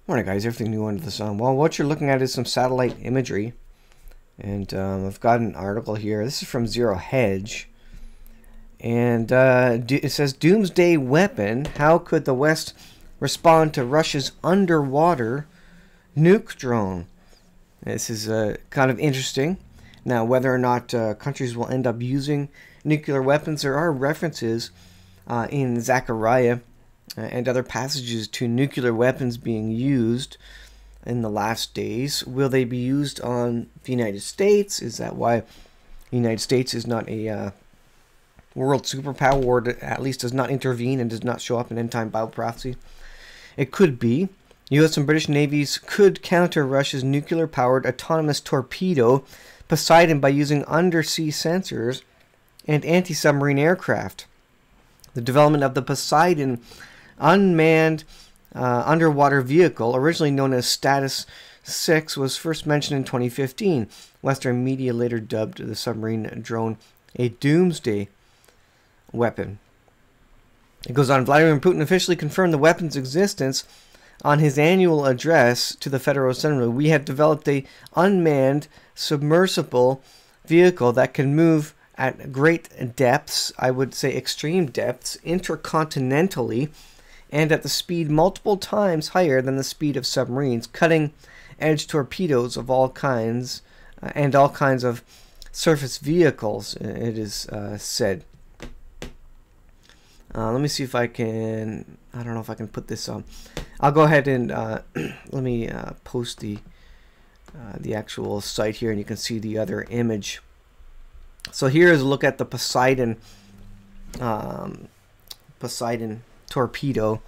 Morning guys, everything new under the sun. Well, what you're looking at is some satellite imagery, and I've got an article here. This is from Zero Hedge, and it says Doomsday weapon. How could the West respond to Russia's underwater nuke drone? This is kind of interesting. Now, whether or not countries will end up using nuclear weapons, there are references in Zechariah and other passages to nuclear weapons being used in the last days. Will they be used on the United States? Is that why the United States is not a world superpower, or at least does not intervene and does not show up in end-time Bible prophecy? It could be. U.S. and British navies could counter Russia's nuclear-powered autonomous torpedo Poseidon by using undersea sensors and anti-submarine aircraft. The development of the Poseidon unmanned underwater vehicle, originally known as Status 6, was first mentioned in 2015. Western media later dubbed the submarine drone a Doomsday weapon. It goes on, Vladimir Putin officially confirmed the weapon's existence on his annual address to the Federal Assembly. We have developed a unmanned submersible vehicle that can move at great depths, I would say extreme depths, intercontinentally, and at the speed multiple times higher than the speed of submarines, cutting edge torpedoes of all kinds and all kinds of surface vehicles, it is said. Let me see if I can, I don't know if I can put this on. I'll go ahead and let me post the actual site here, and you can see the other image. So here is a look at the Poseidon torpedo.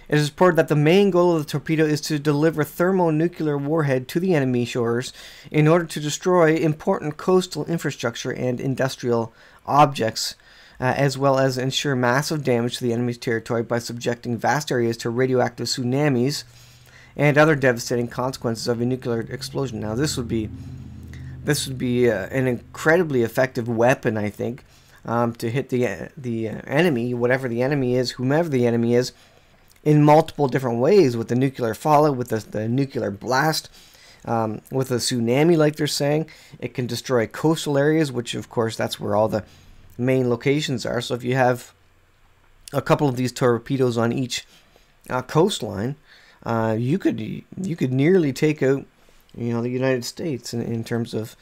It is reported that the main goal of the torpedo is to deliver thermonuclear warhead to the enemy shores in order to destroy important coastal infrastructure and industrial objects, as well as ensure massive damage to the enemy's territory by subjecting vast areas to radioactive tsunamis and other devastating consequences of a nuclear explosion. Now, this would be an incredibly effective weapon, I think, to hit the enemy, whatever the enemy is, whomever the enemy is, in multiple different ways, with the nuclear fallout, with the nuclear blast, with a tsunami, like they're saying. It can destroy coastal areas, which, of course, that's where all the main locations are. So if you have a couple of these torpedoes on each coastline, you could nearly take out, the United States in terms of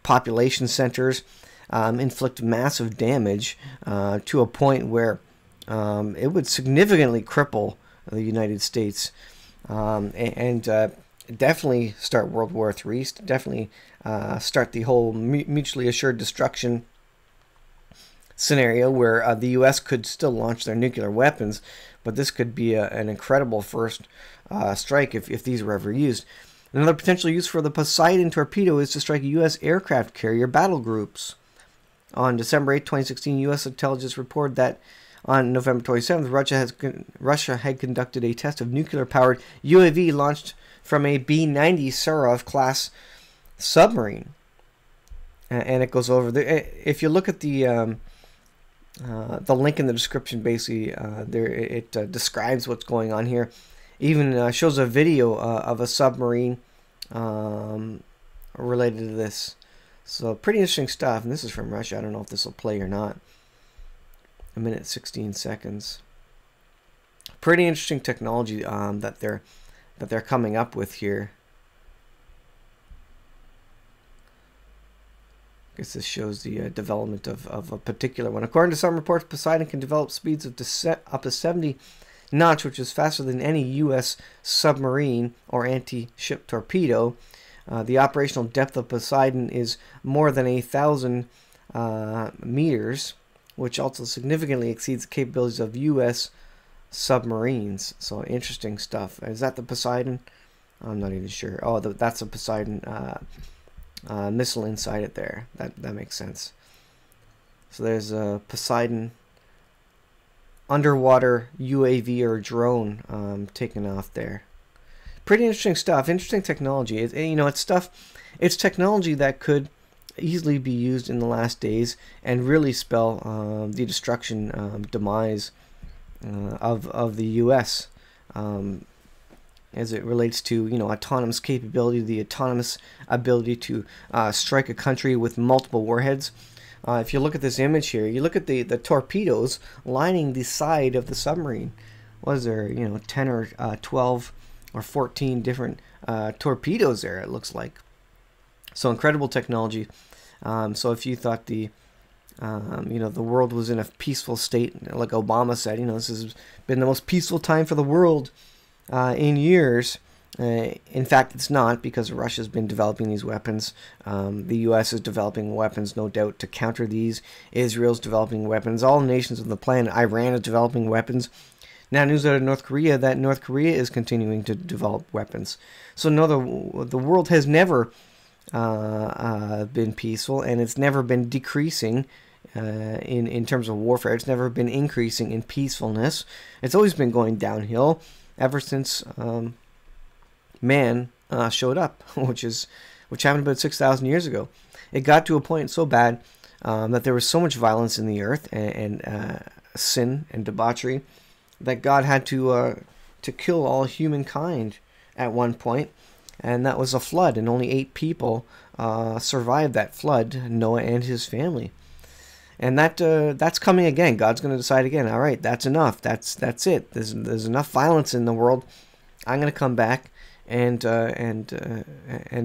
population centers, inflict massive damage to a point where it would significantly cripple the United States, and definitely start World War III, definitely start the whole mutually assured destruction scenario where the U.S. could still launch their nuclear weapons, but this could be an incredible first strike if these were ever used. Another potential use for the Poseidon torpedo is to strike U.S. aircraft carrier battle groups. On December 8, 2016, U.S. intelligence reported that on November 27th, Russia had conducted a test of nuclear-powered UAV launched from a B-90 Sarov class submarine. And it goes over there. If you look at the link in the description, basically, it describes what's going on here. Even shows a video of a submarine related to this. So pretty interesting stuff. And this is from Russia. I don't know if this will play or not. 1 minute 16 seconds. Pretty interesting technology that they're coming up with here. I guess this shows the development of a particular one. According to some reports, Poseidon can develop speeds of up to 70 knots, which is faster than any U.S. submarine or anti-ship torpedo. The operational depth of Poseidon is more than 1,000 meters, which also significantly exceeds the capabilities of U.S. submarines. So interesting stuff. Is that the Poseidon? I'm not even sure. Oh, that's a Poseidon missile inside it there. That makes sense. So there's a Poseidon underwater UAV or drone taken off there. Pretty interesting stuff. Interesting technology. It's technology that could easily be used in the last days and really spell the destruction, demise of the U.S. as it relates to, you know, autonomous capability, the autonomous ability to strike a country with multiple warheads. If you look at this image here, you look at the torpedoes lining the side of the submarine. Was there, you know, 10 or 12 or 14 different torpedoes there, it looks like. So incredible technology. So if you thought the you know, the world was in a peaceful state, like Obama said, you know, this has been the most peaceful time for the world in years. In fact, it's not, because Russia's been developing these weapons. The U.S. is developing weapons, no doubt, to counter these. Israel's developing weapons. All nations on the planet. Iran is developing weapons. Now, news out of North Korea that North Korea is continuing to develop weapons. So, no, the world has never been peaceful, and it's never been decreasing in terms of warfare. It's never been increasing in peacefulness. It's always been going downhill ever since man showed up, which happened about 6,000 years ago. It got to a point so bad that there was so much violence in the earth and sin and debauchery that God had to kill all humankind at one point, and that was a flood, and only 8 people survived that flood, Noah and his family. And that's coming again. God's going to decide again. All right, that's enough. That's it. There's enough violence in the world. I'm going to come back and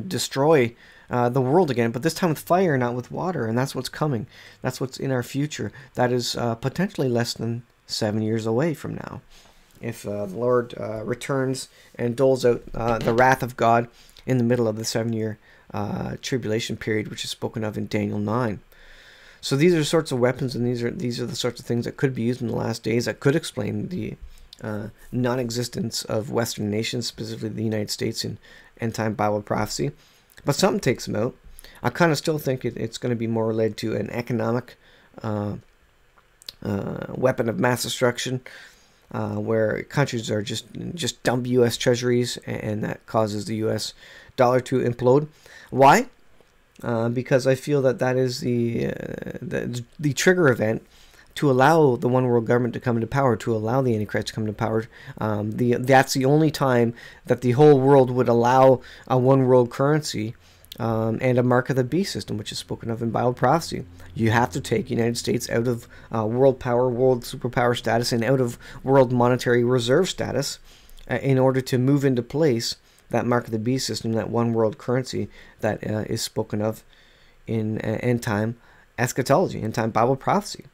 destroy the world again, but this time with fire, not with water. And that's what's coming. That's what's in our future. That is potentially less than 7 years away from now, if the Lord returns and doles out the wrath of God in the middle of the 7-year tribulation period, which is spoken of in Daniel 9. So these are the sorts of weapons, and these are the sorts of things that could be used in the last days, that could explain the non-existence of Western nations, specifically the United States, in end-time Bible prophecy. But something takes them out. I kind of still think it's going to be more related to an economic weapon of mass destruction, where countries are just dump U.S. treasuries, and that causes the U.S. dollar to implode. Why? Because I feel that is the trigger event to allow the one world government to come into power, to allow the Antichrist to come into power. That's the only time that the whole world would allow a one world currency and a mark of the beast system, which is spoken of in Bible prophecy. You have to take the United States out of world power, world superpower status, and out of world monetary reserve status in order to move into place that mark of the beast system, that one world currency that is spoken of in end time eschatology, end time Bible prophecy.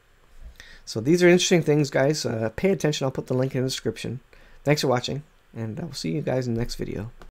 So these are interesting things, guys. Pay attention. I'll put the link in the description. Thanks for watching, and I will see you guys in the next video.